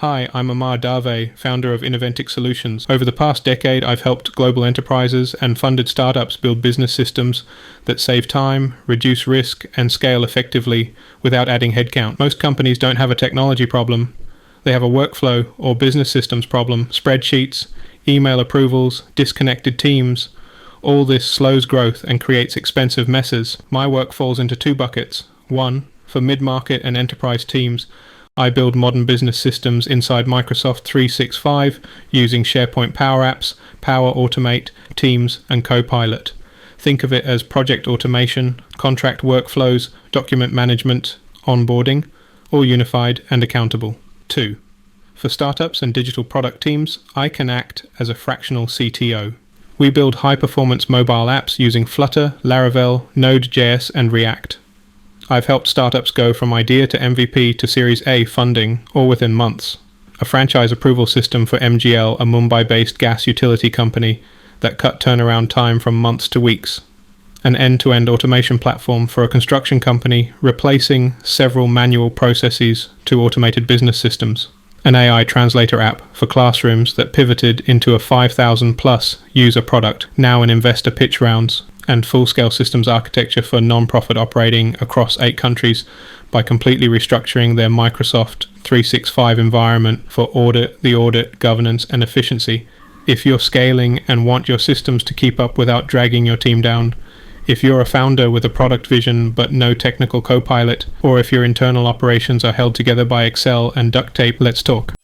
Hi, I'm Amar Dave, founder of Innoventix Solutions. Over the past decade, I've helped global enterprises and funded startups build business systems that save time, reduce risk, and scale effectively without adding headcount. Most companies don't have a technology problem. They have a workflow or business systems problem, spreadsheets, email approvals, disconnected teams. All this slows growth and creates expensive messes. My work falls into two buckets. One, for mid-market and enterprise teams, I build modern business systems inside Microsoft 365 using SharePoint PowerApps, Power Automate, Teams, and Copilot. Think of it as project automation, contract workflows, document management, onboarding, all unified and accountable. 2. For startups and digital product teams, I can act as a fractional CTO. We build high-performance mobile apps using Flutter, Laravel, Node.js, and React. I've helped startups go from idea to MVP to Series A funding, all within months. A franchise approval system for MGL, a Mumbai-based gas utility company, that cut turnaround time from months to weeks. An end-to-end automation platform for a construction company, replacing several manual processes to automated business systems. An AI translator app for classrooms that pivoted into a 5,000-plus user product, now in investor pitch rounds. And full-scale systems architecture for non-profit operating across 8 countries by completely restructuring their Microsoft 365 environment for audit, governance, and efficiency. If you're scaling and want your systems to keep up without dragging your team down, if you're a founder with a product vision but no technical Copilot, or if your internal operations are held together by Excel and duct tape, let's talk.